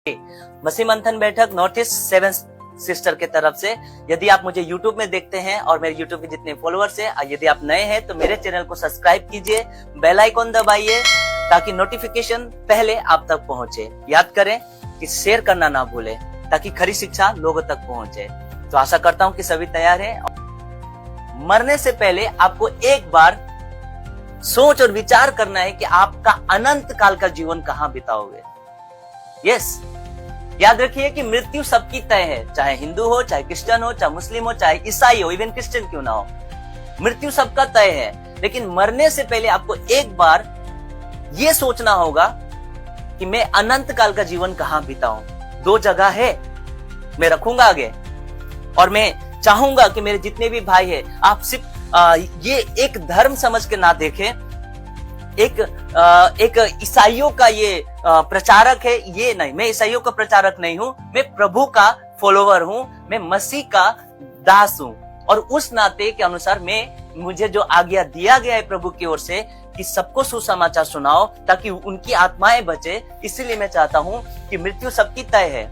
मसीह मंथन बैठक north east seven sister के तरफ से। यदि आप मुझे YouTube में देखते हैं और मेरे YouTube के जितने फॉलोअर्स हैं, यदि आप नए हैं तो मेरे चैनल को सब्सक्राइब कीजिए, बेल आइकॉन दबाइए ताकि नोटिफिकेशन पहले आप तक पहुंचे। याद करें कि शेयर करना ना भूलें ताकि खरी शिक्षा लोगों तक पहुंचे। तो आशा करता हूं कि सभी तैयार हैं। मरने से पहले आपको एक बार सोच और विचार करना है कि आपका अनंत काल का जीवन कहां बिताओगे। यस, याद रखिए कि मृत्यु सबकी तय है, चाहे हिंदू हो, चाहे क्रिश्चियन हो, चाहे मुस्लिम हो, चाहे ईसाई हो, इवन क्रिश्चियन क्यों ना हो, मृत्यु सबका तय है। लेकिन मरने से पहले आपको एक बार ये सोचना होगा कि मैं अनंत काल का जीवन कहां बिताऊं। दो जगह है, मैं रखूंगा आगे, और मैं चाहूंगा कि मेरे जितने भी भाई है, आप सिर्फ ये एक धर्म समझ के ना देखें, एक ईसाइयों का ये प्रचारक है, ये नहीं। मैं ईसाइयों का प्रचारक नहीं हूं, मैं प्रभु का फॉलोवर हूं, मैं मसीह का दास हूं, और उस नाते के अनुसार मुझे जो आज्ञा दिया गया है प्रभु की ओर से कि सबको सुसमाचार सुनाओ ताकि उनकी आत्माएं बचे, इसलिए मैं चाहता हूं कि मृत्यु सबकी तय है।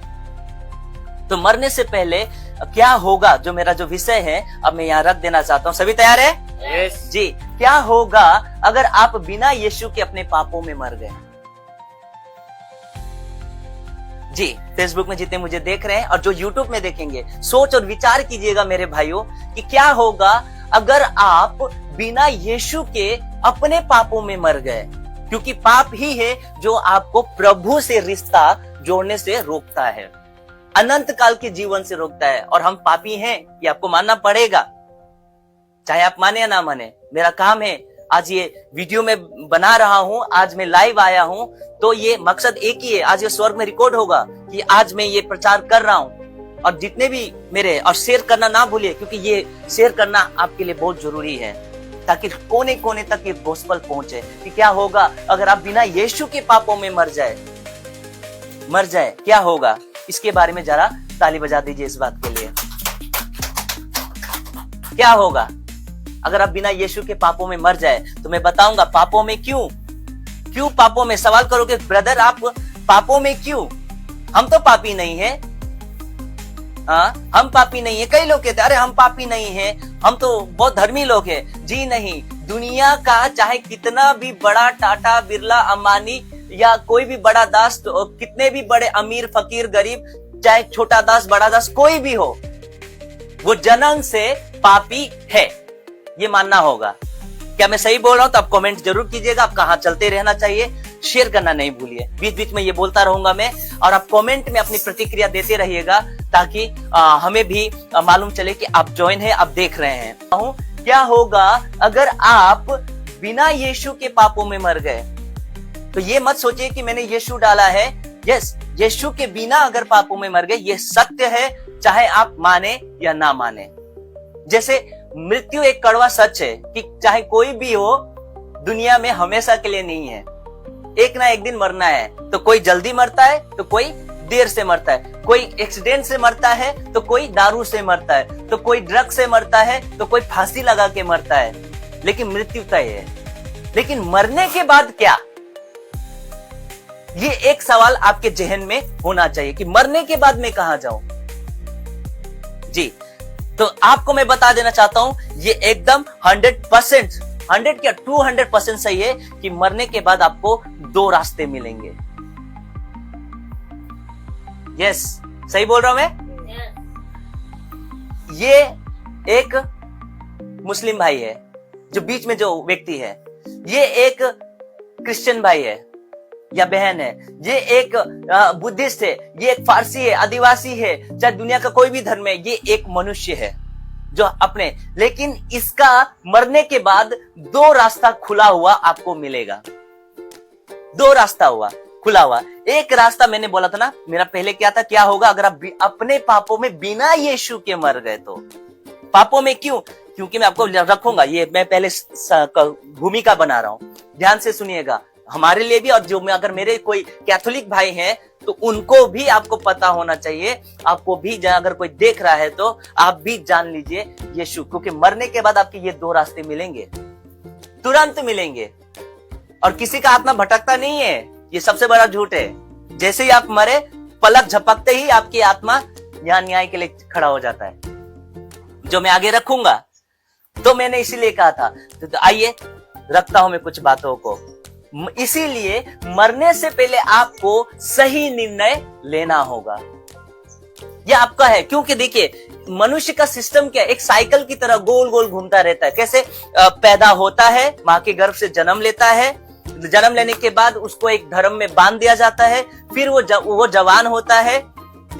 तो मरने से पहले क्या होगा, जो मेरा जो विषय है अब मैं यहाँ रख देना चाहता हूँ। सभी तैयार है? Yes. जी। क्या होगा अगर आप बिना यीशु के अपने पापों में मर गए? जी, फेसबुक में जितने मुझे देख रहे हैं और जो यूट्यूब में देखेंगे, सोच और विचार कीजिएगा मेरे भाइयों कि क्या होगा अगर आप बिना यीशु के अपने पापों में मर गए। क्योंकि पाप ही है जो आपको प्रभु से रिश्ता जोड़ने से रोकता है, अनंत काल के जीवन से रोकता है। और हम पापी हैं, ये आपको मानना पड़ेगा, चाहे आप माने या ना माने। मेरा काम है, आज ये वीडियो में बना रहा हूं, आज मैं लाइव आया हूं, तो ये मकसद एक ही है, आज ये स्वर्ग में रिकॉर्ड होगा कि आज मैं ये प्रचार कर रहा हूं। और जितने भी मेरे, और शेयर करना ना भूलिए, क्योंकि ये शेयर करना आपके लिए बहुत जरूरी है ताकि कोने कोने तक ये गोस्पेल पहुंचे कि क्या होगा अगर आप बिना यीशु के पापों में मर जाए, क्या होगा। इसके बारे में जरा ताली बजा दीजिए इस बात के लिए। क्या होगा अगर आप बिना यीशु के पापों में मर जाए? तो मैं बताऊंगा पापों में क्यों पापों में। सवाल करोगे ब्रदर आप पापों में क्यों? हम तो पापी नहीं है। हम पापी नहीं है। कई लोग कहते हैं अरे हम पापी नहीं है, हम तो बहुत धर्मी लोग हैं। जी नहीं, दुनिया का चाहे कितना भी बड़ा टाटा बिरला अंबानी या कोई भी बड़ा दास, तो कितने भी बड़े अमीर फकीर गरीब, चाहे छोटा दास बड़ा दास कोई भी हो, वो जन्म से पापी है, ये मानना होगा। क्या मैं सही बोल रहा हूं? तो आप कमेंट जरूर कीजिएगा। आप कहां चलते रहना चाहिए, शेयर करना नहीं भूलिए। बीच बीच में ये बोलता रहूंगा मैं, और आप कमेंट में अपनी प्रतिक्रिया देते रहिएगा ताकि हमें भी मालूम चले कि आप ज्वाइन है, आप देख रहे हैं। क्या होगा अगर आप बिना यीशु के पापों में मर गए? तो ये मत सोचिए कि मैंने यीशु डाला है। यस, यीशु के बिना अगर पापों में मर गए, ये सत्य है, चाहे आप माने या ना माने। जैसे मृत्यु एक कड़वा सच है कि चाहे कोई भी हो, दुनिया में हमेशा के लिए नहीं है, एक ना एक दिन मरना है। तो कोई जल्दी मरता है तो कोई देर से मरता है, कोई एक्सीडेंट से मरता है तो कोई दारू से मरता है, तो कोई ड्रग से मरता है, तो कोई फांसी लगा के मरता है, लेकिन मृत्यु तय है। लेकिन मरने के बाद क्या? ये एक सवाल आपके जहन में होना चाहिए कि मरने के बाद मैं कहां जाऊं। जी, तो आपको मैं बता देना चाहता हूं, ये एकदम 100%, 100 क्या 200% सही है कि मरने के बाद आपको दो रास्ते मिलेंगे। यस, सही बोल रहा हूं मैं? ये एक मुस्लिम भाई है जो बीच में जो व्यक्ति है, ये एक क्रिश्चियन भाई है या बहन है, ये एक बुद्धिस्ट है, ये एक फारसी है, आदिवासी है, चाहे दुनिया का कोई भी धर्म है, ये एक मनुष्य है जो अपने, लेकिन इसका मरने के बाद दो रास्ता खुला हुआ आपको मिलेगा। दो रास्ता खुला हुआ। एक रास्ता मैंने बोला था ना, मेरा पहले क्या था, क्या होगा अगर आप अपने पापों में बिना यीशु के मर गए? तो पापों में क्यों? क्योंकि मैं आपको रखूंगा, ये मैं पहले भूमिका बना रहा हूं, ध्यान से सुनिएगा, हमारे लिए भी, और जो मैं अगर मेरे कोई कैथोलिक भाई हैं तो उनको भी आपको पता होना चाहिए। आपको भी अगर कोई देख रहा है तो आप भी जान लीजिए यीशु, क्योंकि मरने के बाद आपके ये दो रास्ते मिलेंगे, तुरंत मिलेंगे, और किसी का आत्मा भटकता नहीं है। ये सबसे बड़ा झूठ है। जैसे ही आप मरे पलक झपकते ही आपकी आत्मा यहाँ न्याय के लिए खड़ा हो जाता है, जो मैं आगे रखूंगा। तो मैंने इसीलिए कहा था, तो आइए रखता हूं मैं कुछ बातों को। इसीलिए मरने से पहले आपको सही निर्णय लेना होगा। यह आपका है, क्योंकि देखिए मनुष्य का सिस्टम क्या है, एक साइकिल की तरह गोल गोल घूमता रहता है। कैसे पैदा होता है, मां के गर्भ से जन्म लेता है, जन्म लेने के बाद उसको एक धर्म में बांध दिया जाता है, फिर वो जवान होता है,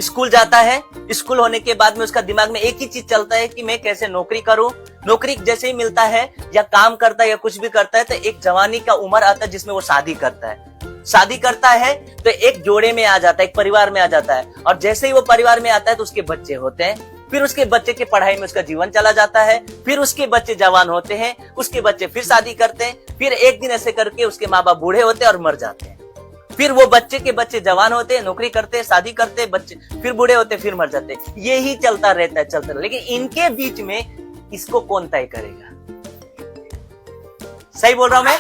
स्कूल जाता है। स्कूल होने के बाद में उसका दिमाग में एक ही चीज चलता है कि मैं कैसे नौकरी करूं। नौकरी जैसे ही मिलता है या काम करता है या कुछ भी करता है, तो एक जवानी का उम्र आता है जिसमें वो शादी करता है। शादी करता है तो एक जोड़े में आ जाता है, एक परिवार में आ जाता है, और जैसे ही वो परिवार में आता है तो उसके बच्चे होते हैं। फिर उसके बच्चे की पढ़ाई में उसका जीवन चला जाता है, फिर उसके बच्चे जवान होते हैं, उसके बच्चे फिर शादी करते हैं, फिर एक दिन ऐसे करके उसके माँ बाप बूढ़े होते हैं और मर जाते हैं। फिर वो बच्चे के बच्चे जवान होते हैं, नौकरी करते हैं, शादी करते हैं, बच्चे फिर बूढ़े होते हैं, फिर मर जाते हैं। यही चलता रहता है, चलता रहता है। लेकिन इनके बीच में इसको कौन तय करेगा? सही बोल रहा हूं मैं?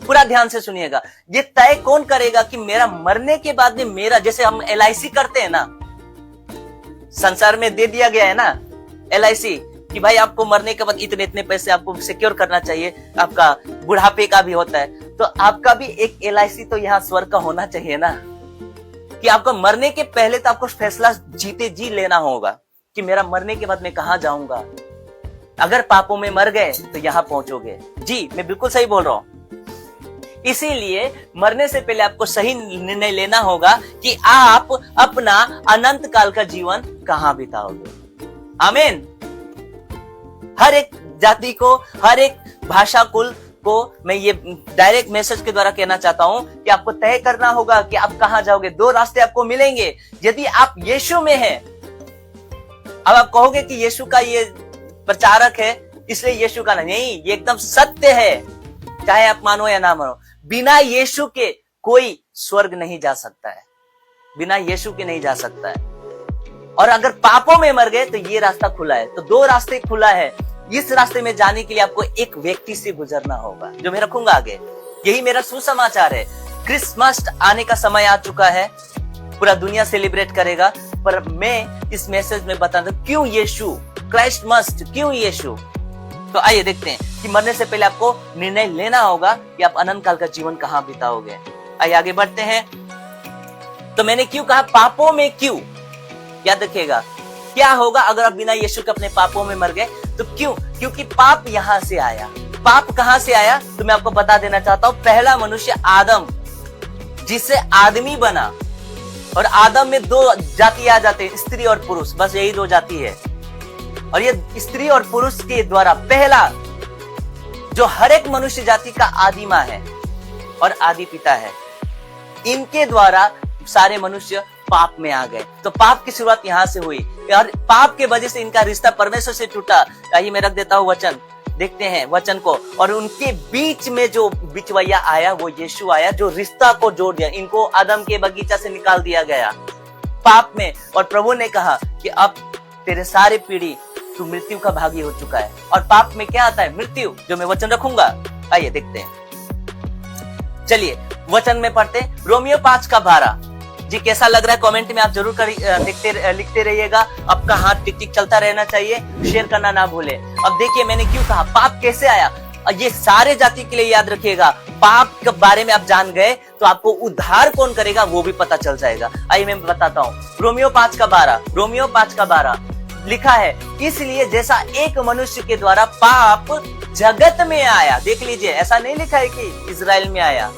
पूरा ध्यान से सुनिएगा। ये तय कौन करेगा कि मेरा मरने के बाद में मेरा, जैसे हम LIC करते हैं ना, संसार में दे दिया गया है ना LIC कि भाई आपको मरने के बाद इतने इतने पैसे आपको सिक्योर करना चाहिए, आपका बुढ़ापे का भी होता है। तो आपका भी एक LIC तो यहाँ स्वर्ग का होना चाहिए ना, कि आपको मरने के पहले तो आपको फैसला जीते जी लेना होगा कि मेरा मरने के बाद मैं कहां जाऊंगा। अगर पापों में मर गए तो यहां पहुंचोगे। जी मैं बिल्कुल सही बोल रहा हूं। इसीलिए मरने से पहले आपको सही निर्णय लेना होगा कि आप अपना अनंत काल का जीवन कहां बिताओगे। आमीन। हर एक जाति को, हर एक भाषा कुल को मैं ये डायरेक्ट मैसेज के द्वारा कहना चाहता हूं कि आपको तय करना होगा कि आप कहां जाओगे। दो रास्ते आपको मिलेंगे। यदि आप यीशु में हैं, अब आप कहोगे कि यीशु का ये प्रचारक है इसलिए यीशु का नहीं, ये एकदम सत्य है, चाहे आप मानो या ना मानो। बिना यीशु के कोई स्वर्ग नहीं जा सकता है, बिना यीशु के नहीं जा सकता है। और अगर पापों में मर गए तो ये रास्ता खुला है। तो दो रास्ते खुला है। इस रास्ते में जाने के लिए आपको एक व्यक्ति से गुजरना होगा, जो मैं रखूंगा आगे। यही मेरा सुसमाचार है। क्रिसमस आने का समय आ चुका है, पूरा दुनिया सेलिब्रेट करेगा, पर मैं इस मैसेज में बता दूं क्यों यीशु, क्राइस्ट मस्ट, क्यों यीशु। तो आइए देखते हैं कि मरने से पहले आपको निर्णय लेना होगा कि आप अनंत काल का जीवन कहां बिताओगे। आइए आगे बढ़ते हैं। तो मैंने क्यों कहा पापों में क्यों, याद रखिएगा। क्या होगा अगर आप बिना यीशु के अपने पापों में मर गए? तो क्यों? क्योंकि पाप यहां से आया। पाप कहां से आया तो मैं आपको बता देना चाहता हूं। पहला मनुष्य आदम, जिससे आदमी बना, और आदम में दो जाति आ जाते हैं, स्त्री और पुरुष, बस यही दो जाति है। और ये स्त्री और पुरुष के द्वारा पहला जो हर एक मनुष्य जाति का आदि मां है और आदि पिता है, इनके द्वारा सारे मनुष्य पाप में आ गए। तो पाप की शुरुआत यहां से हुई और पाप के वजह से इनका रिश्ता परमेश्वर से टूटा। आइए मैं रख देता हूं वचन, देखते हैं वचन को। और उनके बीच में जो बिचवैया आया वो यीशु आया, जो रिश्ता को जोड़ दिया। इनको आदम के बगीचा से निकाल दिया गया पाप में, और प्रभु ने कहा कि अब तेरे सारे पीढ़ी तू मृत्यु का भागी हो चुका है। और पाप में क्या आता है? मृत्यु, जो मैं वचन रखूंगा। आइए देखते हैं, चलिए वचन में पढ़ते हैं। रोमियो 5:12। जी कैसा लग रहा है कमेंट में आप जरूर लिखते रहिएगा। आपका हाथ टिक टिक चलता रहना चाहिए, शेयर करना ना भूले। अब देखिए मैंने क्यों कहा पाप कैसे आया, ये सारे जाति के लिए याद रखिएगा। पाप के बारे में आप जान गए तो आपको उद्धार कौन करेगा वो भी पता चल जाएगा। आइए मैं बताता हूँ। रोमियो 5:12 लिखा है, इसलिए जैसा एक मनुष्य के द्वारा पाप जगत में आया। देख लीजिए, ऐसा नहीं लिखा है कि इजराइल में आया,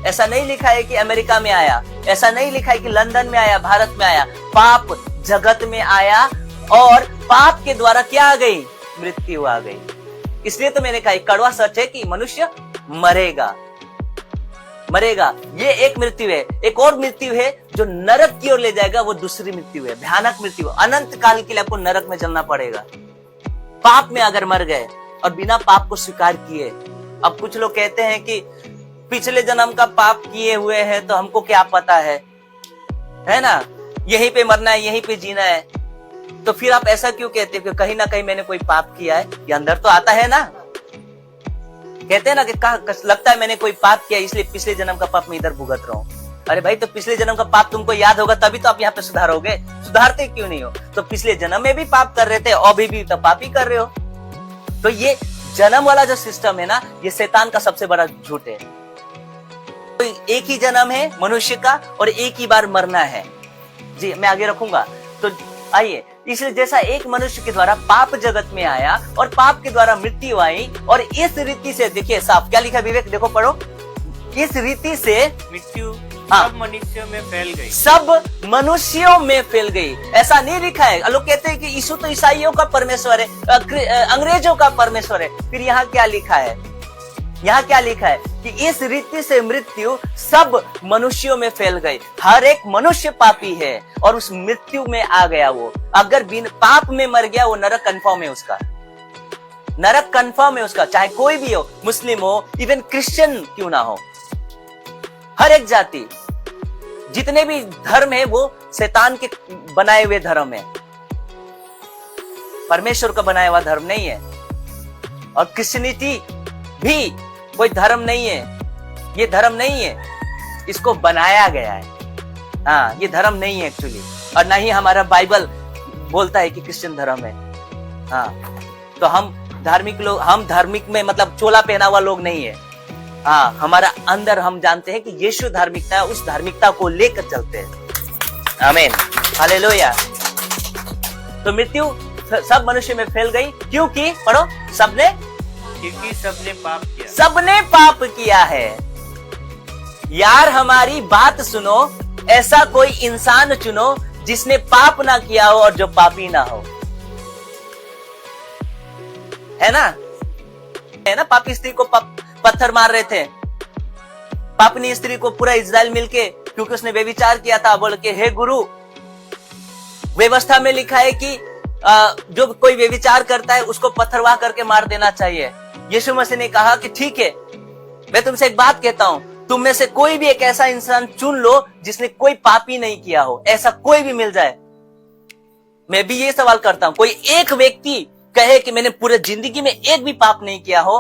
ऐसा नहीं लिखा है कि अमेरिका में आया, ऐसा नहीं लिखा है कि लंदन में आया, भारत में आया। पाप जगत में आया और पाप के द्वारा क्या आ गई? मृत्यु आ गई। इसलिए तो मैंने कहा कड़वा सच है कि मनुष्य मरेगा। ये एक मृत्यु है। एक और मृत्यु है जो नरक की ओर ले जाएगा, वो दूसरी मृत्यु है, भयानक मृत्यु। अनंत काल के लिए आपको नरक में जलना पड़ेगा पाप में अगर मर गए और बिना पाप को स्वीकार किए। अब कुछ लोग कहते हैं कि पिछले जन्म का पाप किए हुए हैं तो हमको क्या पता है ना, यहीं पे मरना है, यहीं पे जीना है। तो फिर आप ऐसा क्यों कहते हो? कहीं ना कहीं मैंने कोई पाप किया है, ये अंदर तो आता है ना। कहते हैं ना कि लगता है मैंने कोई पाप किया इसलिए पिछले जन्म का पाप मैं इधर भुगत रहा हूं। अरे भाई, तो पिछले जन्म का पाप तुमको याद होगा तभी तो आप यहाँ पे सुधारोगे, सुधारते क्यों नहीं हो? तो पिछले जन्म में भी पाप कर रहे थे, अभी भी तो पाप ही कर रहे हो। तो ये जन्म वाला जो सिस्टम है ना, ये शैतान का सबसे बड़ा झूठ है। तो एक ही जन्म है मनुष्य का और एक ही बार मरना है। जी, मैं आगे रखूंगा। तो आइए, इसलिए जैसा एक मनुष्य के द्वारा पाप जगत में आया और पाप के द्वारा मृत्यु आई, और इस रीति से, देखिए साफ क्या लिखा विवेक, देखो पढ़ो, इस रीति से मृत्यु हाँ, सब मनुष्यों में फैल गई। सब मनुष्यों में फैल गई, ऐसा नहीं लिखा है। लोग कहते हैं कि यीशु तो ईसाइयों का परमेश्वर है, अंग्रेजों का परमेश्वर है। फिर यहाँ क्या लिखा है? यहाँ क्या लिखा है कि इस रीति से मृत्यु सब मनुष्यों में फैल गई। हर एक मनुष्य पापी है और उस मृत्यु में आ गया। वो अगर बिन पाप में मर गया, वो नरक कंफर्म है उसका, नरक कंफर्म है उसका, चाहे कोई भी हो, मुस्लिम हो, इवन क्रिश्चियन क्यों ना हो। हर एक जाति, जितने भी धर्म है, वो शैतान के बनाए हुए धर्म है, परमेश्वर का बनाया हुआ धर्म नहीं है। और क्रिश्चियनिटी भी कोई धर्म नहीं है, ये धर्म नहीं है, इसको बनाया गया है। हाँ, ये धर्म नहीं है एक्चुअली, और ना ही हमारा बाइबल बोलता है कि क्रिश्चियन धर्म है। हाँ, तो हम धार्मिक लोग, हम धार्मिक में मतलब चोला पहना हुआ लोग नहीं है। हाँ, हमारा अंदर हम जानते हैं कि यीशु धार्मिकता है, उस धार्मिकता को लेकर चलते हैं। आमीन, हालेलुया। तो मृत्यु सब मनुष्य में फैल गई, क्योंकि पढ़ो, सबने, क्योंकि सबने पाप किया। सबने पाप किया है। यार हमारी बात सुनो, ऐसा कोई इंसान चुनो जिसने पाप ना किया हो और जो पापी ना हो, है ना? है ना? पापी स्त्री को पत्थर मार रहे थे, पापनी स्त्री को पूरा इजराइल मिलके, क्योंकि उसने व्यभिचार किया था, बोल के हे गुरु, व्यवस्था में लिखा है कि जो कोई व्यभिचार करता है उसको पत्थरवाह करके मार देना चाहिए। यीशु मसीह ने कहा कि ठीक है, मैं तुमसे एक बात कहता हूं, तुम में से कोई भी एक ऐसा इंसान चुन लो जिसने कोई पाप ही नहीं किया हो, ऐसा कोई भी मिल जाए। मैं भी ये सवाल करता हूं, कोई एक व्यक्ति कहे कि मैंने पूरे जिंदगी में एक भी पाप नहीं किया हो,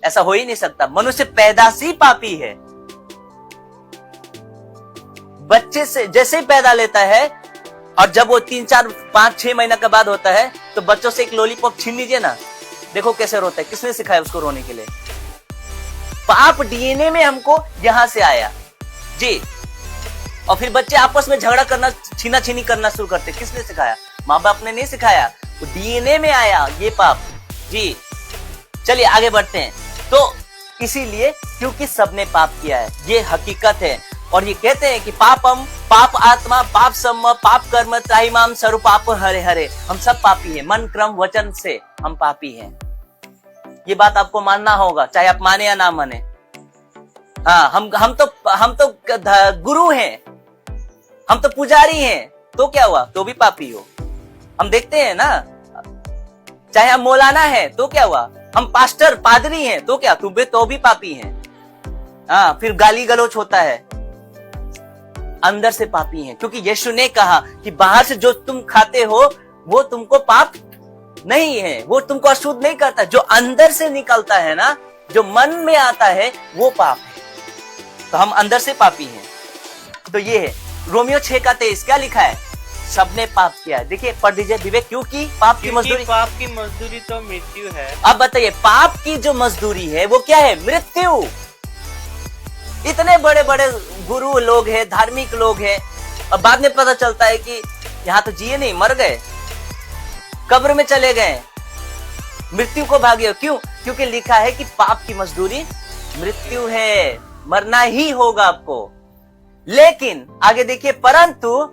ऐसा हो ही नहीं सकता। मनुष्य पैदाशी पापी है। बच्चे से जैसे ही पैदा लेता है, और जब वो 3, 4, 5, 6 महीना के बाद होता है, तो बच्चों से एक लॉलीपॉप छीन लीजिए ना, देखो कैसे रोता है। किसने सिखाया उसको रोने के लिए? पाप डीएनए में हमको यहां से आया जी। और फिर बच्चे आपस में झगड़ा करना, छीना छीनी करना शुरू करते। किसने सिखाया? माँ बाप ने नहीं सिखाया, वो डीएनए में आया ये पाप जी। चलिए आगे बढ़ते हैं। तो इसीलिए, क्योंकि सबने पाप किया है, ये हकीकत है। और ये कहते हैं कि पापम, पाप आत्मा, पाप सम्म, पाप कर्म, त्राहिमाम सर्वपाप हरे हरे। हम सब पापी हैं, मन क्रम वचन से हम पापी हैं। ये बात आपको मानना होगा, चाहे आप माने या ना माने। हाँ, हम तो गुरु हैं, हम तो पुजारी हैं, तो क्या हुआ? तो भी पापी हो। हम देखते हैं ना, चाहे हम मौलाना है तो क्या हुआ? हम पास्टर पादरी हैं तो क्या, तुम तो भी पापी हैं। हाँ, फिर गाली गलौच होता है, अंदर से पापी हैं। क्योंकि यीशु ने कहा कि बाहर से जो तुम खाते हो वो तुमको पाप नहीं है, वो तुमको अशुद्ध नहीं करता। जो अंदर से निकलता है ना, जो मन में आता है, वो पाप है। तो हम अंदर से पापी हैं। तो ये है रोमियो 6:23 क्या लिखा है? सबने पाप किया है। देखिए पढ़ दीजिए विवेक, क्योंकि पाप की मजदूरी, पाप की मजदूरी तो मृत्यु है। अब बताइए, पाप की जो मजदूरी है वो क्या है? मृत्यु। इतने बड़े बड़े गुरु लोग हैं, धार्मिक लोग हैं, और बाद में पता चलता है कि यहाँ तो जिए नहीं, मर गए, कब्र में चले गए, मृत्यु को भागे। क्यों? क्योंकि लिखा है कि पाप की मजदूरी मृत्यु है, मरना ही होगा आपको। लेकिन आगे देखिए, परंतु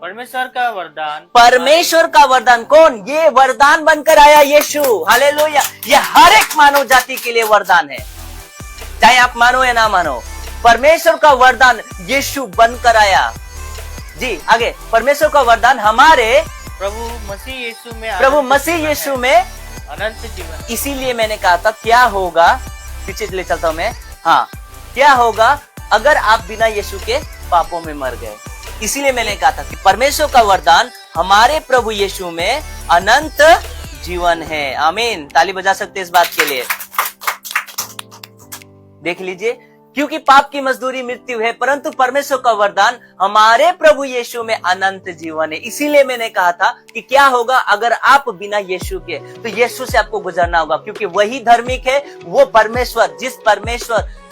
परमेश्वर का वरदान, परमेश्वर का वरदान कौन? ये वरदान बनकर आया यीशु, हालेलुया। ये हर एक मानव जाति के लिए वरदान है, चाहे आप मानो या ना मानो। परमेश्वर का वरदान यीशु बनकर आया जी। आगे, परमेश्वर का वरदान हमारे प्रभु मसीह यीशु में अनंत जीवन। इसीलिए मैंने कहा था क्या होगा, पीछे ले चलता हूं मैं। हाँ, क्या होगा अगर आप बिना यीशु के पापों में मर गए? इसीलिए मैंने कहा था कि परमेश्वर का वरदान हमारे प्रभु यीशु में अनंत जीवन है। आमीन, ताली बजा सकते इस बात के लिए। देख लीजिए क्योंकि पाप की मजदूरी मृत्यु है, परंतु परमेश्वर का वरदान हमारे प्रभु यीशु में अनंत जीवन है। इसीलिए मैंने कहा था कि क्या होगा अगर आप बिना यीशु के, तो यीशु से आपको गुजरना होगा, क्योंकि वही धार्मिक है, वो परमेश्वर,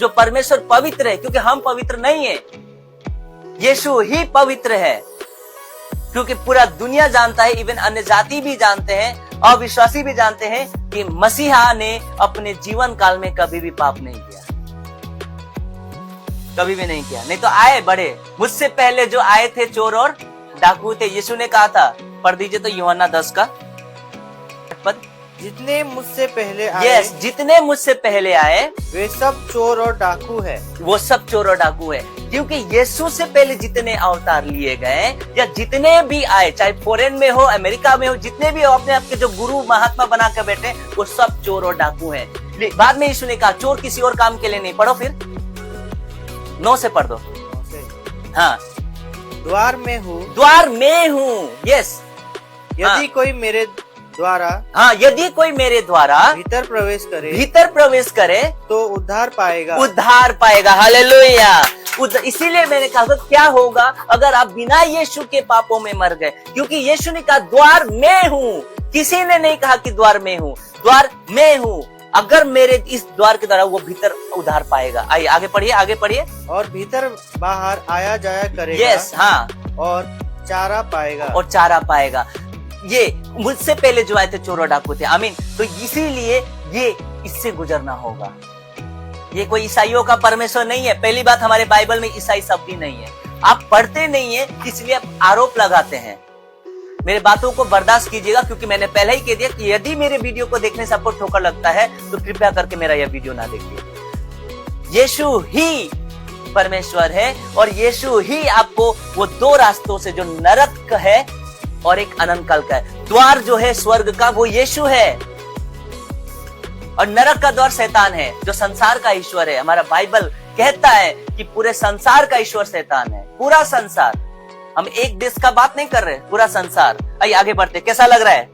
जो परमेश्वर पवित्र है, क्योंकि हम पवित्र नहीं है, यीशु ही पवित्र है। क्योंकि पूरा दुनिया जानता है, इवन अन्य जाति भी जानते हैं, अविश्वासी भी जानते हैं कि मसीहा ने अपने जीवन काल में कभी भी पाप नहीं किया, कभी भी नहीं किया। नहीं तो आए बड़े, मुझसे पहले जो आए थे चोर और डाकू थे। यीशु ने कहा था, पढ़ दीजिए तो यूहन्ना 10 का पद। जितने मुझसे पहले आए, यस, जितने मुझसे पहले आए वे सब चोर और डाकू है। वो सब चोर और डाकू है, क्योंकि यीशु से पहले जितने अवतार लिए गए या जितने भी आए, चाहे फॉरेन में हो, अमेरिका में हो, जितने भी हो, अपने आपके जो गुरु महात्मा बना कर बैठे, वो सब चोर और डाकू हैं। बाद में यीशु ने कहा चोर किसी और काम के लिए नहीं। पढ़ो फिर 9 से पढ़ दो। हाँ, द्वार में हूँ, द्वार में हूँ। यस, यदि कोई मेरे द्वारा, हाँ, यदि कोई मेरे द्वारा भीतर प्रवेश करे तो उद्धार पाएगा, उद्धार पाएगा। हालेलुया। इसीलिए मैंने कहा क्या होगा अगर आप बिना यीशु के पापों में मर गए, क्योंकि यीशु ने कहा द्वार में हूँ, किसी ने नहीं कहा कि द्वार में हूँ, द्वार में हूँ। अगर मेरे इस द्वार के द्वारा वो भीतर उद्धार पाएगा। आइए आगे पढ़िए, आगे पढ़िए। और भीतर बाहर आया जाया करेगा। यस, हाँ, और चारा पाएगा, और चारा पाएगा। ये मुझसे पहले जो आए थे चोर और डाकू थे। आमीन। तो इसीलिए ये इससे गुजरना होगा। ये कोई ईसाइयों का परमेश्वर नहीं है। पहली बात, हमारे बाइबल में ईसाई शब्द ही नहीं है। आप पढ़ते नहीं है, इसलिए आप आरोप लगाते हैं। मेरे बातों को बर्दाश्त कीजिएगा, क्योंकि मैंने पहले ही कह दिया कि यदि मेरे वीडियो को देखने से आपको ठोकर लगता है तो कृपया करके मेरा यह वीडियो ना देखिए। यीशु ही परमेश्वर है और यीशु ही आपको वो 2 रास्तों से, जो नरक है और एक अनंत काल का है, द्वार जो है स्वर्ग का वो यीशु है, और नरक का द्वार शैतान है, जो संसार का ईश्वर है। हमारा बाइबल कहता है कि पूरे संसार का ईश्वर शैतान है, पूरा संसार। हम एक देश का बात नहीं कर रहे, पूरा संसार। आइए आगे बढ़ते, कैसा लग रहा है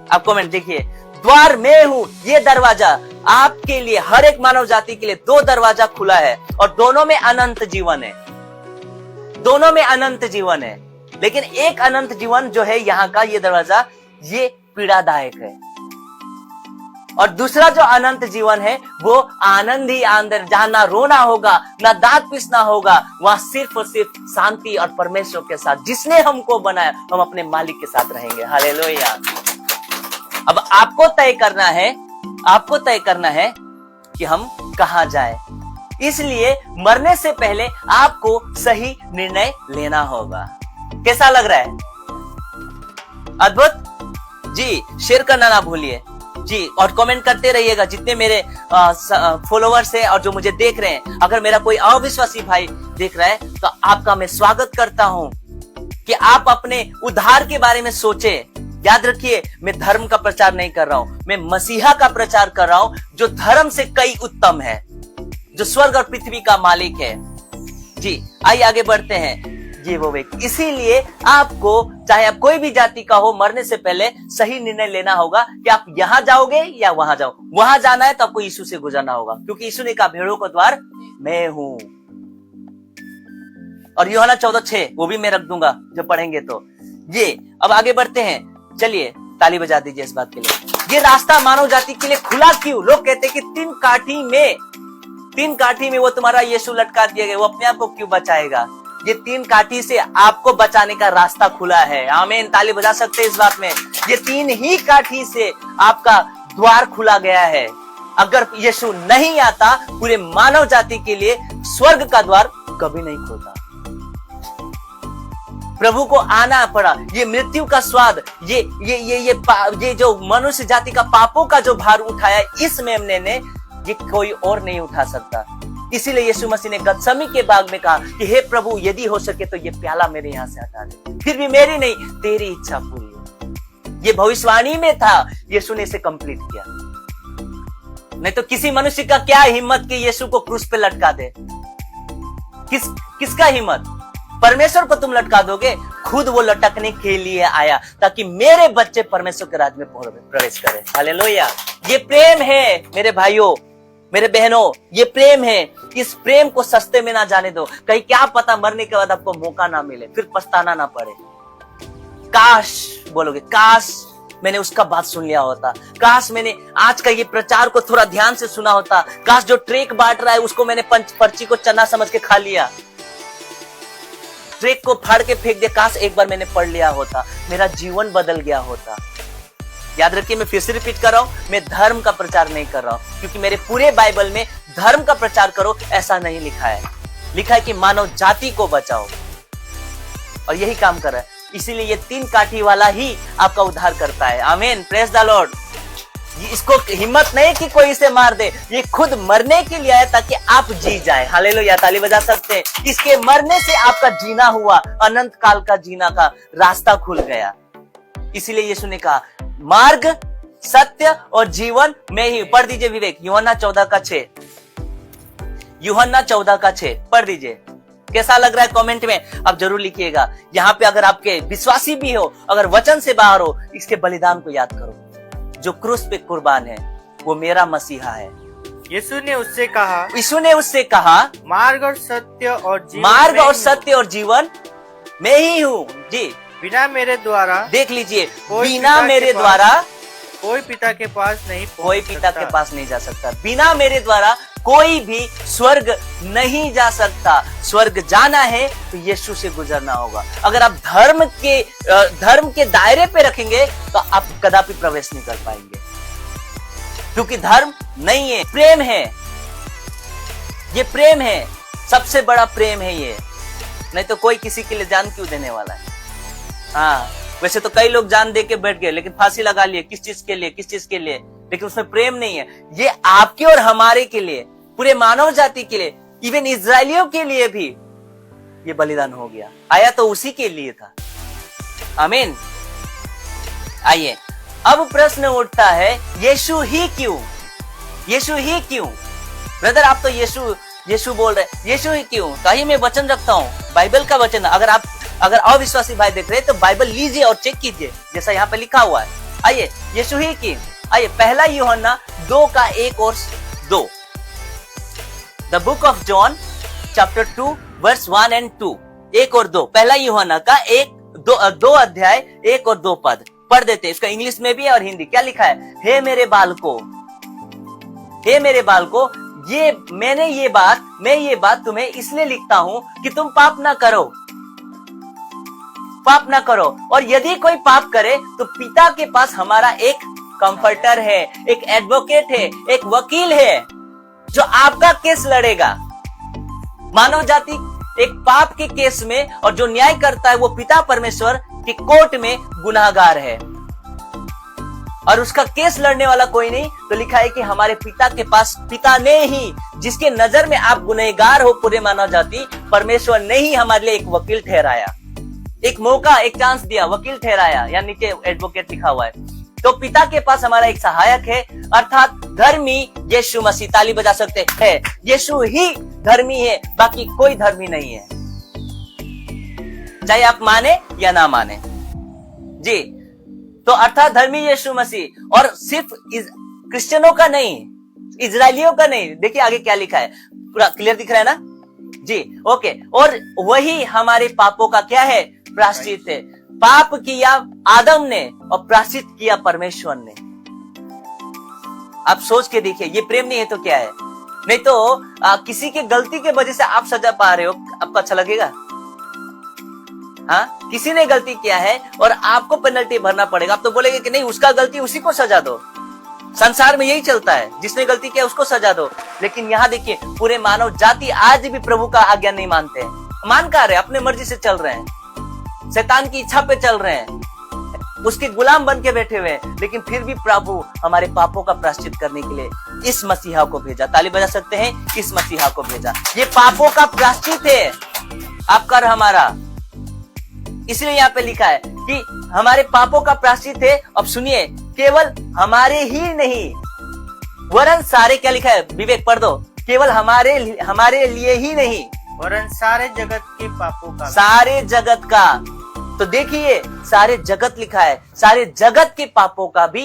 आप कमेंट देखिए। द्वार में हूँ, ये दरवाजा आपके लिए, हर एक मानव जाति के लिए 2 दरवाजा खुला है, और दोनों में अनंत जीवन है, दोनों में अनंत जीवन है। लेकिन एक अनंत जीवन जो है यहाँ का, ये दरवाजा, ये पीड़ादायक है, और दूसरा जो अनंत जीवन है वो आनंद ही आनंद, जहां ना रोना होगा, ना दांत पीसना होगा, वहां सिर्फ और सिर्फ शांति और परमेश्वर के साथ, जिसने हमको बनाया, हम अपने मालिक के साथ रहेंगे। हालेलुया। अब आपको तय करना है, आपको तय करना है कि हम कहां जाएं। इसलिए मरने से पहले आपको सही निर्णय लेना होगा। कैसा लग रहा है? अद्भुत जी। शेयर करना ना भूलिए जी, और कमेंट करते रहिएगा। जितने मेरे फॉलोवर्स हैं और जो मुझे देख रहे हैं, अगर मेरा कोई अविश्वासी भाई देख रहा है तो आपका मैं स्वागत करता हूं कि आप अपने उद्धार के बारे में सोचे। याद रखिए, मैं धर्म का प्रचार नहीं कर रहा हूं, मैं मसीहा का प्रचार कर रहा हूं, जो धर्म से कई उत्तम है, जो स्वर्ग और पृथ्वी का मालिक है जी। आइए आगे बढ़ते हैं। ये वो व्यक्ति, इसीलिए आपको, चाहे आप कोई भी जाति का हो, मरने से पहले सही निर्णय लेना होगा कि आप यहां जाओगे या वहां जाओ। वहां जाना है तो आपको यीशु से गुजरना होगा, क्योंकि यीशु ने कहा भेड़ों का द्वार मैं हूं। और यूहन्ना 14:6 वो भी मैं रख दूंगा जो पढ़ेंगे तो। ये अब आगे बढ़ते हैं। चलिए ताली बजा दीजिए इस बात के लिए। ये रास्ता मानव जाति के लिए खुला क्यों? लोग कहते हैं कि 3 काठी में वो तुम्हारा यीशु लटका दिया गया, वो अपने आप को क्यों बचाएगा? ये 3 काठी से आपको बचाने का रास्ता खुला है। आमीन। ताली बजा सकते हैं इस बात में। ये 3 ही काठी से आपका द्वार खुला गया है। अगर यीशु नहीं आता, पूरे मानव जाति के लिए स्वर्ग का द्वार कभी नहीं खुलता। प्रभु को आना पड़ा। ये मृत्यु का स्वाद, ये जो मनुष्य जाति का पापों का जो भार उठाया इस मेमने ने, ये कोई और नहीं उठा सकता। इसीलिए यीशु मसीह ने गतसमी के बाग में कहा कि हे प्रभु, यदि हो सके तो ये प्याला मेरे यहाँ से हटा दे, फिर भी मेरी नहीं तेरी इच्छा पूरी हो। ये भविष्यवाणी में था, यीशु ने इसे कंप्लीट किया। नहीं तो किसी मनुष्य का क्या हिम्मत कि यीशु को क्रूस पे लटका दे? किसका हिम्मत? परमेश्वर को तुम लटका दोगे? खुद वो लटकने के लिए आया ताकि मेरे बच्चे परमेश्वर के राज्य में प्रवेश करें। हालेलुया। ये प्रेम है मेरे भाइयों, मेरे बहनों, ये प्रेम है। इस प्रेम को सस्ते में ना जाने दो। कहीं क्या पता मरने के बाद आपको मौका ना मिले, फिर पछताना ना पड़े। काश बोलोगे, काश मैंने उसका बात सुन लिया होता, काश मैंने आज का ये प्रचार को थोड़ा ध्यान से सुना होता, काश जो ट्रेक बांट रहा है उसको मैंने पर्ची को चना समझ के खा लिया, ट्रेक को फाड़ के फेंक दिया, काश एक बार मैंने पढ़ लिया होता, मेरा जीवन बदल गया होता। याद रखिए, मैं फिर से रिपीट कर रहा हूं, मैं धर्म का प्रचार नहीं कर रहा हूं, क्योंकि मेरे पूरे बाइबल में धर्म का प्रचार करो ऐसा नहीं लिखा है। लिखा है कि मानव जाति को बचाओ, और यही काम कर रहा है। इसीलिए ये 3 काठी वाला ही आपका उद्धार करता है। आमीन, प्रेज द लॉर्ड। इसको हिम्मत नहीं कि कोई इसे मार दे, ये खुद मरने के लिए आया ताकि आप जी जाए। हालेलुया, ताली बजा सकते हैं। इसके मरने से आपका जीना हुआ, अनंत काल का जीना का रास्ता खुल गया। इसीलिए यीशु ने कहा, मार्ग, सत्य और जीवन मैं ही। पढ़ दीजिए विवेक, यूहन्ना 14:6, यूहन्ना 14:6 पढ़ दीजिए। कैसा लग रहा है कमेंट में आप जरूर लिखिएगा। यहाँ पे अगर आपके विश्वासी भी हो, अगर वचन से बाहर हो, इसके बलिदान को याद करो। जो क्रूस पे कुर्बान है वो मेरा मसीहा है। यीशु ने उससे कहा, यीशु ने उससे कहा, मार्ग और सत्य और जीवन, मार्ग और सत्य और जीवन मैं ही हूँ। जी, बिना मेरे द्वारा, देख लीजिए, कोई बिना पिता मेरे के द्वारा कोई पिता के पास नहीं पहुंच कोई पिता सकता। के पास नहीं जा सकता। बिना मेरे द्वारा कोई भी स्वर्ग नहीं जा सकता। स्वर्ग जाना है तो यीशु से गुजरना होगा। अगर आप धर्म के दायरे पे रखेंगे तो आप कदापि प्रवेश नहीं कर पाएंगे, क्योंकि धर्म नहीं है, प्रेम है। ये प्रेम है, सबसे बड़ा प्रेम है ये। नहीं तो कोई किसी के लिए जान क्यों देने वाला है। हाँ, वैसे तो कई लोग जान दे के बैठ गए, लेकिन फांसी लगा लिए। किस चीज के लिए, किस चीज के लिए? लेकिन उसमें प्रेम नहीं है। ये आपके और हमारे के लिए, पूरे मानव जाति के लिए, इवन इजरायलियों के लिए भी ये बलिदान हो गया। आया तो उसी के लिए था। आमीन। आइए, अब प्रश्न उठता है, यीशु ही क्यों? यीशु ही क्यों? ब्रदर, आप तो यीशु बोल रहे, यीशु ही क्यों? कहीं मैं वचन रखता हूँ, बाइबल का वचन। अगर अविश्वासी भाई देख रहे हैं तो बाइबल लीजिए और चेक कीजिए, जैसा यहाँ पे लिखा हुआ है। आइए, यीशु ही क्यों? आइए, पहला यूहन्ना 2:1 और 2। The book of John chapter 2 verse 1 and 2, 1 और 2। पहला यूहन्ना का 2 अध्याय 1 और 2 पद पढ़ देते हैं। इसका इंग्लिश में भी है और हिंदी। क्या लिखा है? हे मेरे बालको, हे मेरे बालको, मैं ये बात तुम्हें इसलिए लिखता हूं कि तुम पाप ना करो, पाप ना करो। और यदि कोई पाप करे तो पिता के पास हमारा एक कंफर्टर है, एक एडवोकेट है, एक वकील है जो आपका केस लड़ेगा। मानव जाति एक पाप के केस में, और जो न्याय करता है वो पिता परमेश्वर के कोर्ट में गुनाहगार है, और उसका केस लड़ने वाला कोई नहीं। तो लिखा है कि हमारे पिता के पास, पिता ने ही, जिसके नजर में आप गुनहगार हो पूरे मानव जाति, परमेश्वर ने ही हमारे लिए एक वकील ठहराया, एक मौका, एक चांस दिया, वकील ठहराया। या नीचे एडवोकेट लिखा हुआ है। तो पिता के पास हमारा एक सहायक है, अर्थात धर्मी यीशु मसीह। ताली बजा सकते हैं। यीशु ही धर्मी है, बाकी कोई धर्मी नहीं है, चाहे आप माने या ना माने। जी, तो अर्थात धर्मी यीशु मसीह। और सिर्फ क्रिश्चियनों का नहीं, इजरायलियों का नहीं। देखिए आगे क्या लिखा है, पूरा क्लियर दिख रहा है ना? जी, ओके। और वही हमारे पापों का क्या है? प्रायश्चित है। पाप किया आदम ने और प्रायश्चित किया परमेश्वर ने। आप सोच के देखिए, ये प्रेम नहीं है तो क्या है? नहीं तो किसी के गलती के वजह से आप सजा पा रहे हो, आपको अच्छा लगेगा? हाँ, किसी ने गलती किया है और आपको पेनल्टी भरना पड़ेगा, आप तो बोलेंगे कि नहीं, उसका गलती उसी को सजा दो। संसार में यही चलता है, जिसने गलती किया उसको सजा दो। लेकिन यहाँ देखिए, पूरे मानव जाति आज भी प्रभु का आज्ञा नहीं मानते हैं। मान कर रहे, अपने मर्जी से चल रहे हैं, शैतान की इच्छा पे चल रहे हैं, उसके गुलाम बन के बैठे हुए हैं। लेकिन फिर भी प्रभु हमारे पापों का प्रायश्चित करने के लिए इस मसीहा को भेजा। ताली बजा सकते हैं, इस मसीहा को भेजा। ये पापों का प्रायश्चित है आपका और हमारा। इसलिए यहाँ पे लिखा है कि हमारे पापों का प्रायश्चित है। अब सुनिए, केवल हमारे ही नहीं वरन सारे, क्या लिखा है विवेक पढ़ दो, केवल हमारे लिए ही नहीं वरन सारे जगत के पापों का, सारे जगत का। तो देखिए, सारे जगत लिखा है, सारे जगत के पापों का भी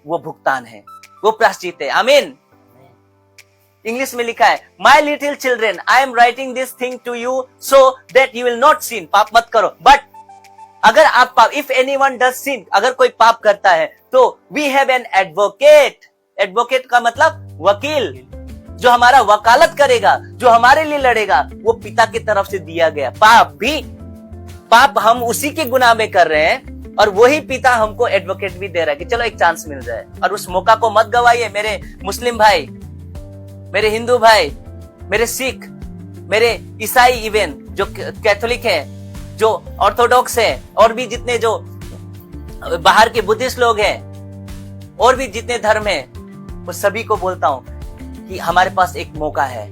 वो भुगतान है, वो प्रायश्चित है। आमीन। इंग्लिश में लिखा है, my little children I am writing this thing to you so that you will not sin, पाप मत करो। बट अगर आप पाप, इफ एनीवन डज सिन, अगर कोई पाप करता है तो we have an advocate. Advocate का मतलब वकील, जो हमारा वकालत करेगा, जो हमारे लिए लड़ेगा, वो पिता की तरफ से दिया गया। पाप हम उसी के गुनाह में कर रहे हैं और वही पिता हमको एडवोकेट भी दे रहा है कि चलो एक चांस मिल जाए, और उस मौका को मत गवाइए। मेरे मुस्लिम भाई, मेरे हिंदू भाई, मेरे सिख, मेरे ईसाई, इवन जो कैथोलिक है, जो ऑर्थोडॉक्स है, और भी जितने जो बाहर के बुद्धिस्ट लोग हैं, और भी जितने धर्म हैं, वो सभी को बोलता हूं कि हमारे पास एक मौका है।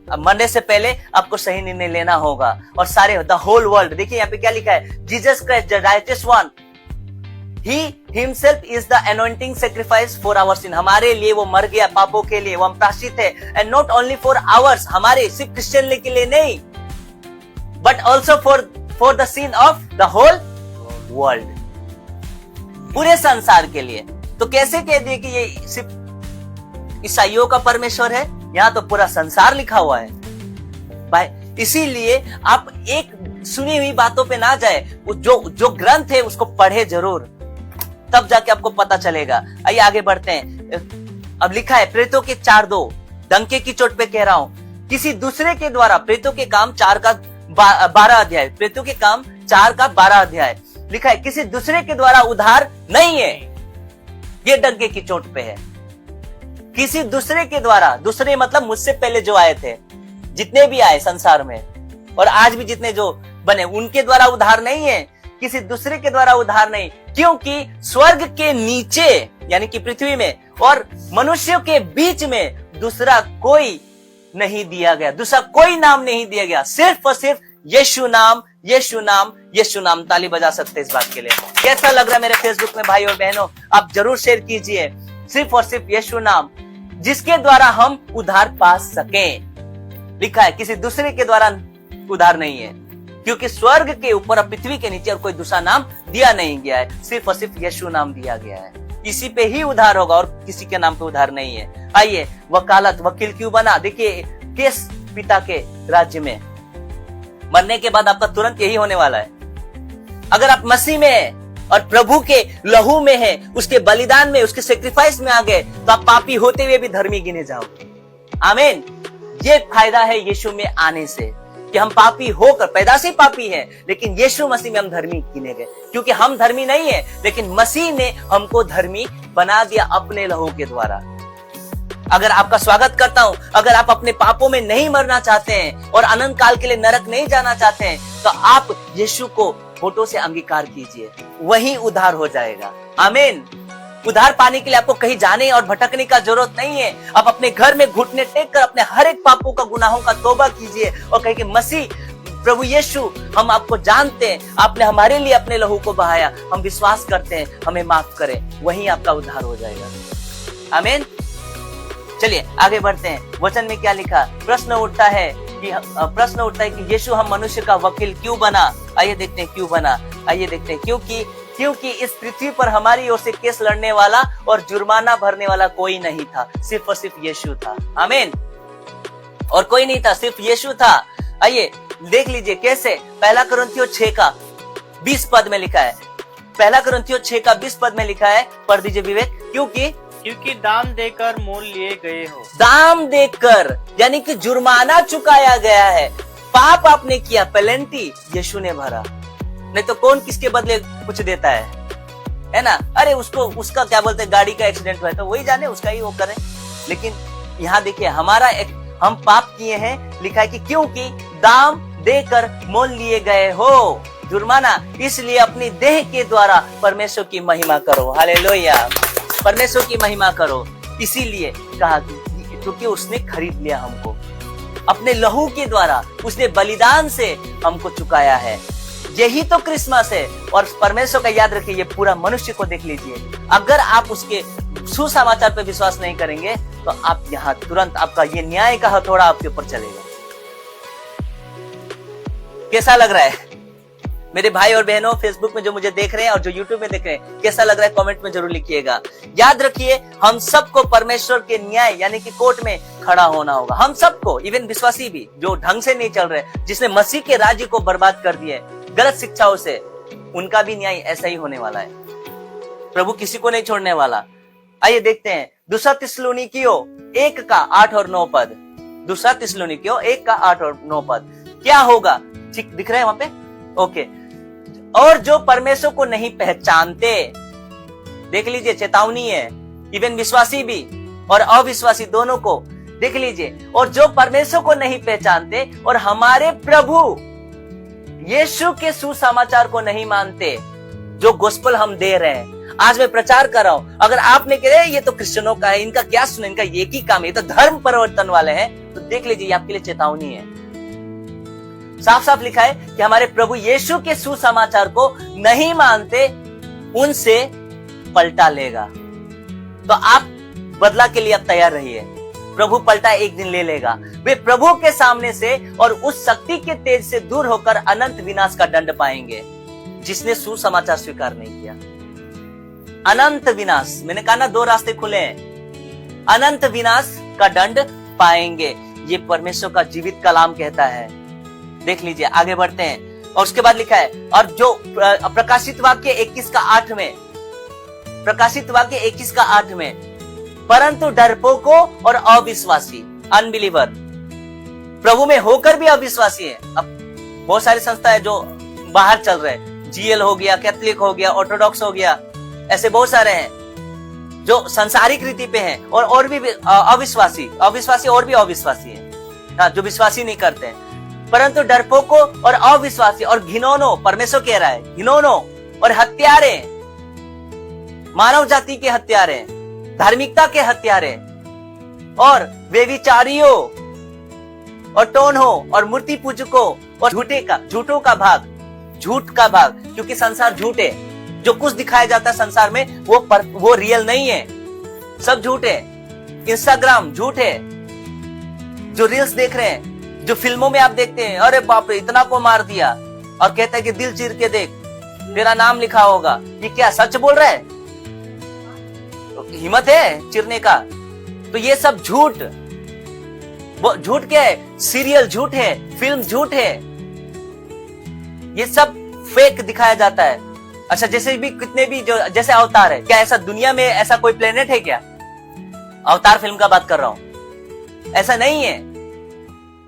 अब मरने से पहले आपको सही निर्णय लेना होगा। और सारे द होल वर्ल्ड, देखिए यहाँ पे क्या लिखा है, Jesus Christ the righteous one, he himself is the anointing sacrifice for our sin. हमारे लिए वो मर गया पापों के लिए, वो हम प्रायश्चित है। And not only for ours, हमारे सिर्फ क्रिश्चियन के लिए नहीं, but also for the sin of the whole world, पूरे संसार के लिए। तो कैसे कह दिए कि ये सिर्फ ईसाइयों का परमेश्वर है? यहाँ तो पूरा संसार लिखा हुआ है भाई। इसीलिए आप एक सुनी हुई बातों पे ना जाए, जो ग्रंथ है उसको पढ़े जरूर, तब जाके आपको पता चलेगा। आइए आगे बढ़ते हैं। अब लिखा है, प्रेतों के 4:2, डंके की चोट पे कह रहा हूं, किसी दूसरे के द्वारा, प्रेतों के काम 4 का 12 अध्याय, प्रेतों के काम 4 का 12 अध्याय लिखा है, किसी दूसरे के द्वारा उद्धार नहीं है। ये डंके की चोट पे है, किसी दूसरे के द्वारा, दूसरे मतलब मुझसे पहले जो आए थे, जितने भी आए संसार में, और आज भी जितने जो बने, उनके द्वारा उद्धार नहीं है, किसी दूसरे के द्वारा उद्धार नहीं, क्योंकि स्वर्ग के नीचे यानी कि पृथ्वी में और मनुष्यों के बीच में दूसरा कोई नहीं दिया गया, दूसरा कोई नाम नहीं दिया गया, सिर्फ और सिर्फ यीशु नाम, यीशु नाम, यीशु नाम। ताली बजा सकते हैं इस बात के लिए। कैसा लग रहा है मेरे फेसबुक में भाई और बहनों? आप जरूर शेयर कीजिए। सिर्फ और सिर्फ यीशु नाम, जिसके द्वारा हम उद्धार पा सकें। लिखा है, किसी दूसरे के द्वारा उद्धार नहीं है, क्योंकि स्वर्ग के ऊपर और पृथ्वी के नीचे और कोई दूसरा नाम दिया नहीं गया है, सिर्फ और सिर्फ यीशु नाम दिया गया है। इसी पे ही उद्धार होगा और किसी के नाम पे उद्धार नहीं है। आइए, वकालत, वकील क्यों बना? देखिए, केस पिता के राज्य में मरने के बाद आपका तुरंत यही होने वाला है। अगर आप मसीह में हैं और प्रभु के लहू में है, उसके बलिदान में, उसके सेक्रीफाइस में आ गए, तो आप पापी होते हुए भी धर्मी गिने जाओगे। आमीन। ये फायदा है यीशु में आने से, कि हम पापी होकर, पैदाशी पापी हैं, लेकिन यीशु मसीह में हम धर्मी गिने गए। क्योंकि हम धर्मी नहीं है, लेकिन मसीह ने हमको धर्मी बना दिया अपने लहू के द्वारा। अगर आपका स्वागत करता हूं, अगर आप अपने पापों में नहीं मरना चाहते हैं और अनंत काल के लिए नरक नहीं जाना चाहते हैं, तो आप यीशु को फोटो से अंगीकार कीजिए, वही उद्धार हो जाएगा। आमीन। उद्धार पाने के लिए आपको कहीं जाने और भटकने का जरूरत नहीं है। आप अपने घर में घुटने टेक कर अपने हर एक पापों का, गुनाहों का तौबा कीजिए और कहिए कि मसीह, प्रभु यीशु, हम आपको जानते हैं, आपने हमारे लिए अपने लहू को बहाया, हम विश्वास करते हैं, हमें माफ करें, वही आपका उद्धार हो जाएगा। आमीन। चलिए आगे बढ़ते हैं। वचन में क्या लिखा? प्रश्न उठता है कि यीशु हम मनुष्य का वकील क्यों बना? आइए देखते हैं क्यों बना। आइए देखते हैं क्योंकि इस पृथ्वी पर हमारी ओर से केस लड़ने वाला और जुर्माना भरने वाला कोई नहीं था, सिर्फ और सिर्फ यीशु था। आमीन। और कोई नहीं था, सिर्फ यीशु था। आइए देख लीजिए कैसे। 1 कुरिन्थियों 6 का 20 पद में लिखा है। 1 कुरिन्थियों 6 का 20 पद में लिखा है, पढ़ दीजिए विवेक। क्योंकि दाम देकर मोल लिए गए हो। दाम देकर यानी कि जुर्माना चुकाया गया है। पाप आपने किया, पेनल्टी यीशु ने भरा। नहीं तो कौन किसके बदले कुछ देता है ना? अरे उसका क्या बोलते हैं, गाड़ी का एक्सीडेंट हुआ है तो वही जाने, उसका ही वो करे। लेकिन यहाँ देखिए, हम पाप किए हैं, लिखा है कि क्योंकि दाम देकर मोल लिए गए हो, जुर्माना, इसलिए अपनी देह के द्वारा परमेश्वर की महिमा करो। हालेलुया। परमेश्वर की महिमा करो। इसीलिए कहा क्योंकि उसने खरीद लिया हमको अपने लहू के द्वारा, उसने बलिदान से हमको चुकाया है। यही तो क्रिसमस है। और परमेश्वर का याद रखिए, ये पूरा मनुष्य को देख लीजिए। अगर आप उसके सुसमाचार पर विश्वास नहीं करेंगे तो आप यहाँ तुरंत आपका ये न्याय का हथौड़ा आपके ऊपर चलेगा। कैसा लग रहा है? मेरे भाई और बहनों, फेसबुक में जो मुझे देख रहे हैं और जो यूट्यूब में देख रहे हैं, कैसा लग रहा है कमेंट में जरूर लिखिएगा। याद रखिए, हम सबको परमेश्वर के न्याय यानी कि कोर्ट में खड़ा होना होगा। हम सबको, इवन विश्वासी भी जो ढंग से नहीं चल रहे, जिसने मसीह के राज्य को बर्बाद कर दिया है गलत शिक्षाओं से, उनका भी न्याय ऐसा ही होने वाला है। प्रभु किसी को नहीं छोड़ने वाला। आइए देखते हैं दूसरा थिस्सलुनीकियों 1:8 और 9 पद। दूसरा थिस्सलुनीकियों 1:8 और 9 पद क्या होगा? ठीक दिख रहा है वहां पे? ओके। और जो परमेश्वर को नहीं पहचानते, देख लीजिए, चेतावनी है, इवन विश्वासी भी और अविश्वासी दोनों को देख लीजिए। और जो परमेश्वर को नहीं पहचानते और हमारे प्रभु यीशु के सुसमाचार को नहीं मानते, जो गोस्पेल हम दे रहे हैं, आज मैं प्रचार कर रहा हूं। अगर आपने कहे ये तो क्रिश्चियनों का है, इनका क्या सुने, इनका एक ही काम है, ये तो धर्म परिवर्तन वाले हैं, तो देख लीजिए, आपके लिए चेतावनी है। साफ साफ लिखा है कि हमारे प्रभु यीशु के सुसमाचार को नहीं मानते, उनसे पलटा लेगा। तो आप बदला के लिए अब तैयार रहिए। प्रभु पलटा एक दिन ले लेगा। वे प्रभु के सामने से और उस शक्ति के तेज से दूर होकर अनंत विनाश का दंड पाएंगे, जिसने सुसमाचार स्वीकार नहीं किया। अनंत विनाश, मैंने कहा ना, 2 रास्ते खुले हैं। अनंत विनाश का दंड पाएंगे, ये परमेश्वर का जीवित कलाम कहता है। देख लीजिए, आगे बढ़ते हैं। और उसके बाद लिखा है, और जो प्रकाशित वाक्य 21:8 में, प्रकाशित वाक्य 21:8 में, परंतु डरपोकों और अविश्वासी, अनबिलीवर, प्रभु में होकर भी अविश्वासी है। अब बहुत सारी संस्था है जो बाहर चल रहे हैं, जीएल हो गया, कैथलिक हो गया, ऑर्थोडॉक्स हो गया, ऐसे बहुत सारे हैं जो संसारिक रीति पे हैं, और भी अविश्वासी और भी अविश्वासी है, हाँ, जो विश्वासी नहीं करते हैं। परंतु डरपोकों और अविश्वासी और घिनौनों, परमेश्वर कह रहा है, घिनौनों और हत्यारे, मानव जाति के हत्यारे, धार्मिकता के हत्यारे, और व्यभिचारियों और टोनहों और मूर्ति पूजकों और झूठों का भाग, झूठ का भाग, क्योंकि संसार झूठ है। जो कुछ दिखाया जाता है संसार में वो रियल नहीं है, सब झूठ है। इंस्टाग्राम झूठ है, जो रील्स देख रहे हैं, जो फिल्मों में आप देखते हैं, अरे बाप रे इतना को मार दिया, और कहता है कि दिल चीर के देख, तेरा नाम लिखा होगा, ये क्या सच बोल रहा है? तो हिम्मत है चिरने का? तो ये सब झूठ, वो झूठ क्या है? सीरियल झूठ है, फिल्म झूठ है, ये सब फेक दिखाया जाता है। अच्छा, जैसे भी कितने भी जो जैसे अवतार है, क्या ऐसा दुनिया में ऐसा कोई प्लेनेट है क्या? अवतार फिल्म का बात कर रहा हूं, ऐसा नहीं है,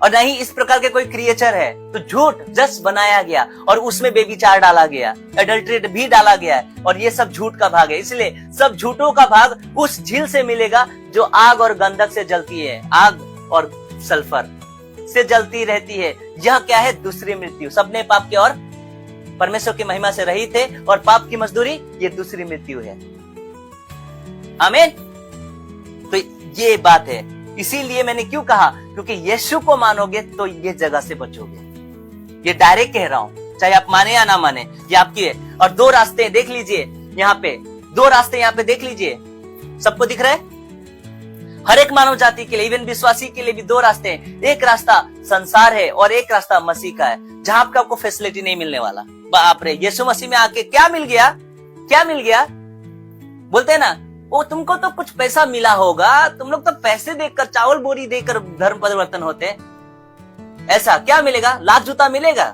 और न ही इस प्रकार के कोई क्रिएचर है। तो झूठ जस्ट बनाया गया, और उसमें बेविचार डाला गया, एडल्ट्रेट भी डाला गया है, और ये सब झूठ का भाग है। इसलिए सब झूठों का भाग उस झील से मिलेगा जो आग और गंधक से जलती है, आग और सल्फर से जलती रहती है। यह क्या है? दूसरी मृत्यु। सबने पाप की और परमेश्वर की महिमा से रहित थे, और पाप की मजदूरी ये दूसरी मृत्यु है। आमीन। तो ये बात है। इसीलिए मैंने क्यों कहा, क्योंकि यीशु को मानोगे तो ये जगह से बचोगे। ये डायरेक्ट कह रहा हूं, चाहे आप माने या ना माने, ये आपकी है। और 2 रास्ते देख लीजिए यहाँ पे, 2 रास्ते यहाँ पे देख लीजिए, सबको दिख रहा है? हर एक मानव जाति के लिए, इवन विश्वासी के लिए भी 2 रास्ते हैं। एक रास्ता संसार है और एक रास्ता मसीह का है, जहां आपको फैसिलिटी नहीं मिलने वाला। बाप रे, यीशु मसीह में आके क्या मिल गया? क्या मिल गया? बोलते हैं ना, वो तुमको तो कुछ पैसा मिला होगा, तुम लोग तो पैसे देकर, चावल बोरी देकर धर्म परिवर्तन होते हैं। ऐसा क्या मिलेगा? लात जूता मिलेगा?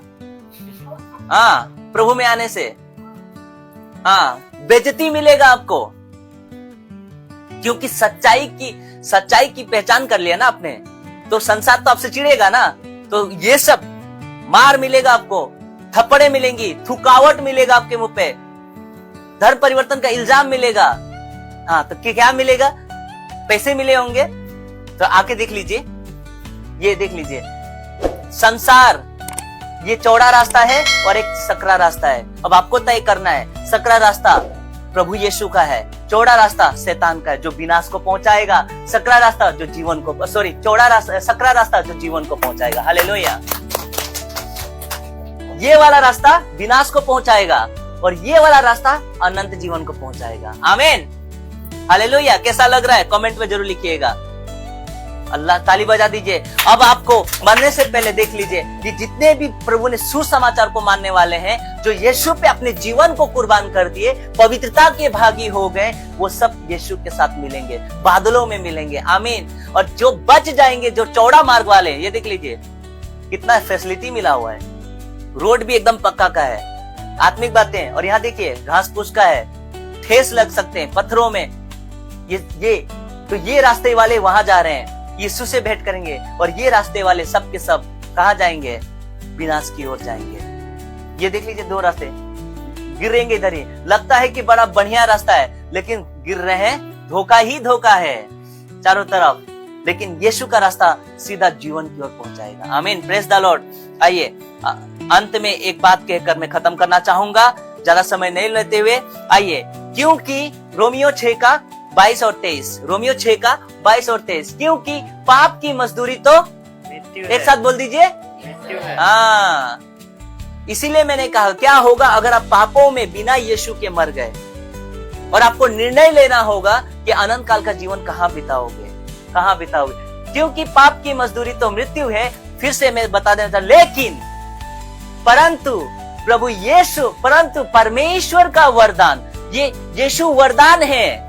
हाँ, प्रभु में आने से हाँ, बेइज्जती मिलेगा आपको, क्योंकि सच्चाई की पहचान कर लिया ना आपने, तो संसार तो आपसे चिढ़ेगा ना। तो ये सब मार मिलेगा आपको, थप्पड़े मिलेंगी, थुकावट मिलेगा आपके मुंह पे, धर्म परिवर्तन का इल्जाम मिलेगा। हाँ, तो क्या मिलेगा? पैसे मिले होंगे। तो आके देख लीजिए, ये देख लीजिए, संसार ये चौड़ा रास्ता है और एक सकरा रास्ता है। अब आपको तय करना है, सकरा रास्ता प्रभु यीशु का है, चौड़ा रास्ता शैतान का है जो विनाश को पहुंचाएगा, सकरा रास्ता जो जीवन को, सकरा रास्ता जो जीवन को पहुंचाएगा। हालेलुया। ये वाला रास्ता विनाश को पहुंचाएगा और ये वाला रास्ता अनंत जीवन को पहुंचाएगा। आमीन। हालेलुया। कैसा लग रहा है? कमेंट में जरूर लिखिएगा। अल्लाह, ताली बजा दीजिए। अब आपको मरने से पहले देख लीजिए कि जितने भी प्रभु ने सुसमाचार को मानने वाले हैं, जो यीशु पे अपने जीवन को कुर्बान कर दिए, पवित्रता के भागी हो गए, वो सब यीशु के साथ मिलेंगे, बादलों में मिलेंगे। आमीन। और जो बच जाएंगे, जो चौड़ा मार्ग वाले, ये देख लीजिए कितना फैसिलिटी मिला हुआ है, रोड भी एकदम पक्का का है, आत्मिक बातें। और यहाँ देखिए घास फूस का है, ठेस लग सकते हैं पत्थरों में, ये रास्ते वाले वहां जा रहे हैं, यीशु से भेंट करेंगे, और ये रास्ते वाले सब के सब कहां जाएंगे? विनाश की ओर जाएंगे। ये देख लीजिए दो रास्ते, गिरेंगे इधर ही। लगता है कि बड़ा बढ़िया रास्ता है, लेकिन गिर रहे हैं, धोखा ही धोखा है चारों तरफ। लेकिन यीशु का रास्ता सीधा जीवन की ओर पहुंचाएगा। आमीन, प्रेज द लॉर्ड। आइए अंत में एक बात कहकर मैं खत्म करना चाहूंगा, ज्यादा समय नहीं लेते हुए। आइए, क्योंकि रोमियो 6 का 22 और 23, रोमियो 6 का 22 और 23, क्योंकि पाप की मजदूरी तो मृत्यु एक साथ बोल दीजिए, मृत्यु है। हाँ, इसीलिए मैंने कहा क्या होगा अगर आप पापों में बिना यीशु के मर गए, और आपको निर्णय लेना होगा कि अनंत काल का जीवन कहाँ बिताओगे, कहाँ बिताओगे। क्योंकि पाप की मजदूरी तो मृत्यु है। फिर से मैं बता देना चाहता, लेकिन परंतु प्रभु यीशु, परंतु परमेश्वर का वरदान, ये यीशु वरदान है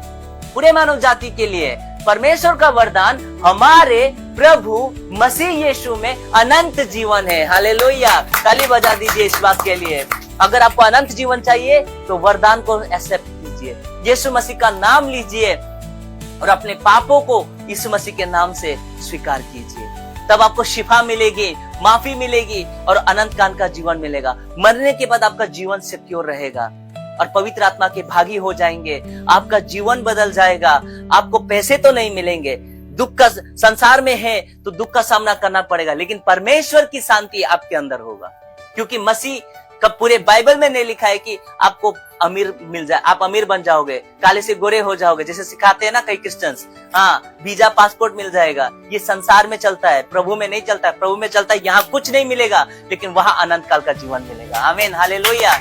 पूरे मानव जाति के लिए। परमेश्वर का वरदान हमारे प्रभु मसीह यीशु में अनंत जीवन है। हालेलुया, ताली बजा दीजिए इस बात के लिए। अगर आपको अनंत जीवन चाहिए तो वरदान को एक्सेप्ट कीजिए, यीशु मसीह का नाम लीजिए और अपने पापों को यीशु मसीह के नाम से स्वीकार कीजिए। तब आपको शिफा मिलेगी, माफी मिलेगी और अनंत काल का जीवन मिलेगा। मरने के बाद आपका जीवन सिक्योर रहेगा और पवित्र आत्मा के भागी हो जाएंगे। आपका जीवन बदल जाएगा। आपको पैसे तो नहीं मिलेंगे, दुख का संसार में है तो दुख का सामना करना पड़ेगा, लेकिन परमेश्वर की शांति आपके अंदर होगा। क्योंकि मसीह का पूरे बाइबल में नहीं लिखा है कि आपको अमीर मिल जाए, आप अमीर बन जाओगे, काले से गोरे हो जाओगे, जैसे सिखाते हैं ना कई क्रिश्चियंस। हाँ, वीजा पासपोर्ट मिल जाएगा। ये संसार में चलता है, प्रभु में नहीं चलता है। प्रभु में चलता है यहाँ कुछ नहीं मिलेगा, लेकिन वहां अनंत काल का जीवन मिलेगा। आमीन, हालेलुया।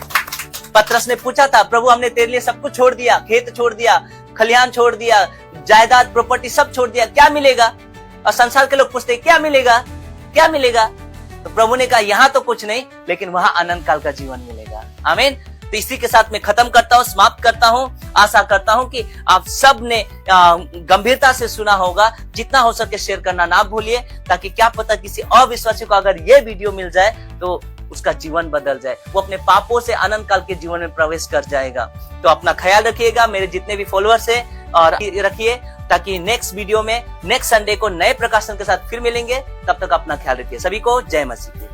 पतरस ने पूछा था, प्रभु हमने तेरे लिए सब कुछ छोड़ दिया, खेत छोड़ दिया, खलिहान छोड़ दिया, जायदाद प्रॉपर्टी सब छोड़ दिया, क्या मिलेगा? और संसार के लोग पूछते क्या मिलेगा, क्या मिलेगा? तो प्रभु ने कहा यहाँ तो कुछ नहीं, लेकिन वहां अनंत काल का जीवन मिलेगा। आमीन। तो इसी के साथ मैं खत्म करता हूँ, समाप्त करता हूँ। आशा करता हूँ कि आप सब ने गंभीरता से सुना होगा। जितना हो सके शेयर करना ना भूलिए, ताकि क्या पता किसी अविश्वासी को अगर ये वीडियो मिल जाए तो उसका जीवन बदल जाए, वो अपने पापों से अनंत काल के जीवन में प्रवेश कर जाएगा। तो अपना ख्याल रखिएगा, मेरे जितने भी फॉलोअर्स है और रखिए, ताकि नेक्स्ट वीडियो में नेक्स्ट संडे को नए प्रकाशन के साथ फिर मिलेंगे। तब तक अपना ख्याल रखिए। सभी को जय मसीह।